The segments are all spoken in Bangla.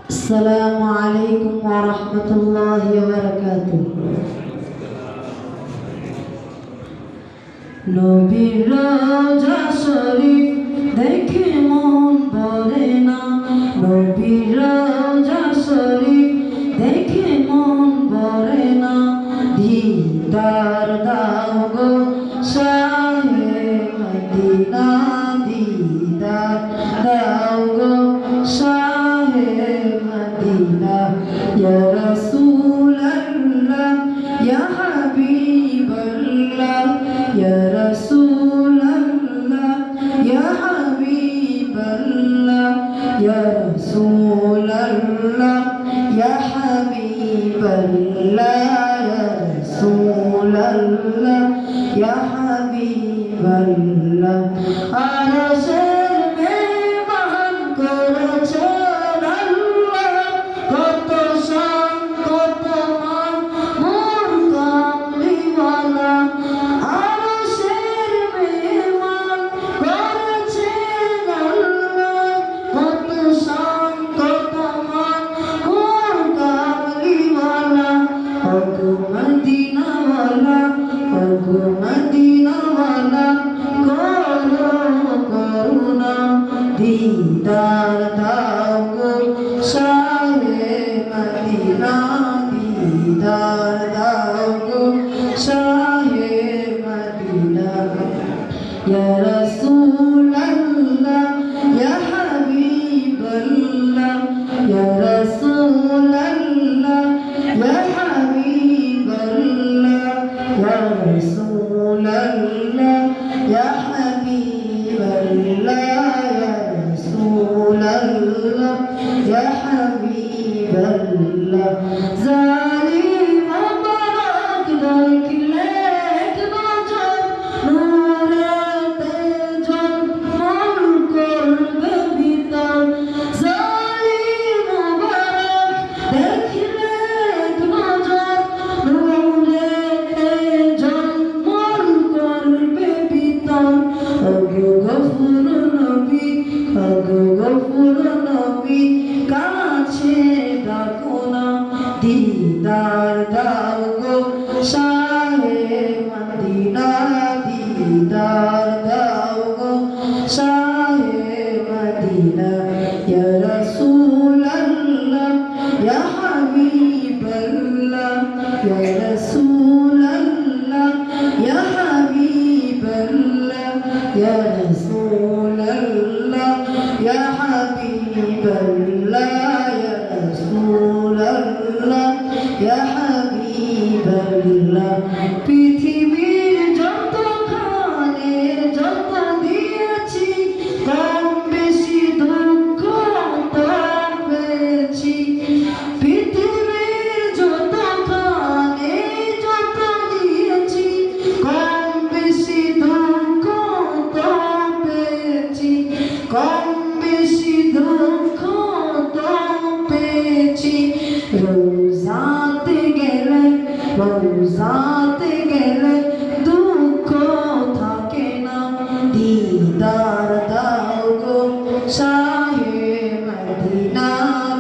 السلام عليكم ورحمة الله وبركاته নবীর রওজা শরীফ দেখে মন ভরে না নবীর রওজা শরীফ দেখে মন ভরে না দিদার দাও গো শাহে মদিনা দিদার দাও গো শাহে মদিনা ইয়া রাসূলুল্লাহ ইয়া হাবিবাল্লাহ ইয়া রাসূলুল্লাহ ইয়া হাবিবাল্লাহ ইয়া রাসূলুল্লাহ ইয়া হাবিবাল্লাহ ইয়া রাসূলুল্লাহ ইয়া হাবিবাল্লাহ আরশের মেহমান করেছেন আল্লাহ কত শান কত মান মোর কামলিওয়ালা আরশের মেহমান করেছেন আল্লাহ কত শান কত মান মোর কামলিওয়ালা ওগো মদিনাওয়ালা ওগো মদিনাওয়ালা করো করুণা দিদার দাও গো শাহে মদিনা দিদার দাও গো শাহে মদিনা ইয়া রাসূলুল্লাহ ইয়া হাবিবাল্লাহ ইয়া রাসূলুল্লাহ ইয়া হাবিবাল্লাহ ইয়া রাসূলুল্লাহ ইয়া হাবিবাল্লাহ ইয়া রাসূলুল্লাহ ইয়া হাবিবাল্লাহ জালিম মুবারক দেখলে এক নজর নূরেতে জন্মল করবে ভিতর জালিম মুবারক দেখলে এক নজর নূরেতে জন্মল করবে ভিতর ওগো গফুর নবী ওগো গফুর নবী কাছে ডাকো না দিদার দাও গো শাহে মদিনা দিদার দাও গো শাহে মদিনা ইয়া রাসূলুল্লাহ ইয়া হাবিবাল্লাহ ইয়া রাসূলুল্লাহ ইয়া হাবিবাল্লাহ ইয়া রাসূলুল্লাহ ইয়া হাবিবাল্লাহ ইয়া রাসূলুল্লাহ ইয়া হাবিবাল্লাহ পৃথিবীর যতখানে যত দিয়েছি কম বেশি দুঃখ কম পেয়েছি পৃথিবীর যতখানে যত দিয়েছি কম বেশি দুঃখ কম পেয়েছি কম বেশি দুঃখ কম পেয়েছি রোজাতে গেলে দুঃখ থাকে না দিদার দাও গো শাহে মদিনা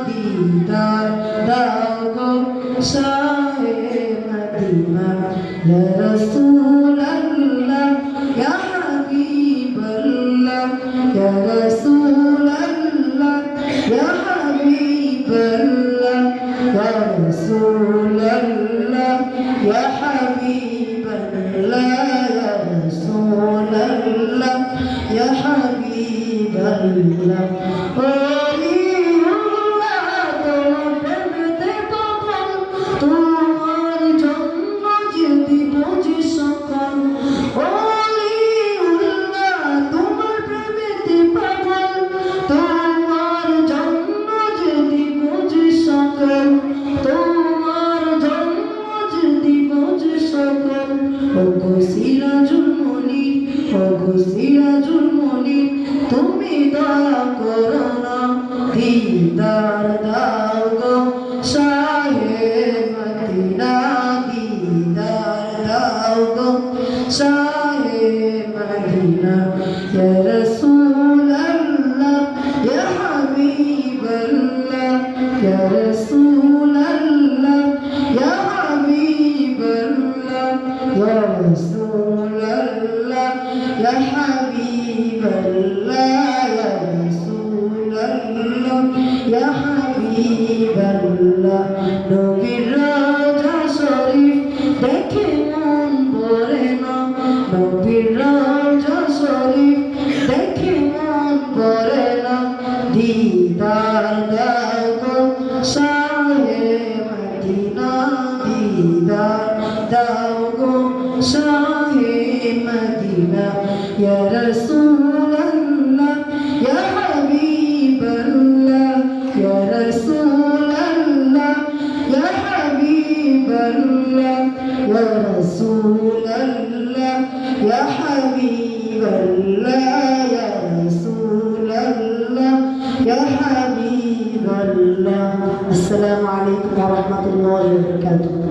দিদার দাও গো শাহে মদিনা ইয়া রাসূলুল্লাহ ইয়া হাবিবাল্লাহ ইয়া রাসূলুল্লাহ ইয়া হাবিবাল্লাহ ইয়া রাসূলুল্লাহ ইয়া হাবিবাল্লাহ ইয়া রাসূলুল্লাহ ইয়া হাবিবাল্লাহ ওলিউল্লাহ তোমার প্রেমেতে পাগল তোমার জন্য যদি বুঝি সকল ওলিউল্লাহ তোমার প্রেমেতে পাগল তোমার জন্য যদি বুঝি সকল তোমার জন্য যদি বুঝি সকল ওগো সিরাজুল মুনির ওগো সিরাজুল মুনির তুমি দয়া করো না দিদার দাও গো শাহে মদিনা দিদার দাও গো শাহে মদিনা ইয়া রাসূলুল্লাহ ইয়া হাবিবাল্লাহ ইয়া রাসূলাল্লাহ ইয়া হাবিবাল্লাহ ইয়া রাসূলাল্লাহ ইয়া হাবিবাল্লাহ ইয়া রাসূলাল্লাহ ইয়া হাবিবাল্লাহ নবীর রওজা শরীফ দেখে মন ভরে না নবীর রওজা শরীফ দেখে মন ভরে না দিদার দাও গো শাহে মদিনা দিদার দাও গো শাহে মদিনা ইয়া রাসূলাল্লাহ ইয়া হাবিবাল্লাহ ইয়া রাসূলাল্লাহ ইয়া হাবিবাল্লাহ ইয়া রাসূলাল্লাহ ইয়া হাবিবাল্লাহ ইয়া রাসূলাল্লাহ ইয়া হাবিবাল্লাহ আসসালামু আলাইকুম ওয়া রাহমাতুল্লাহি ওয়া বারাকাতুহু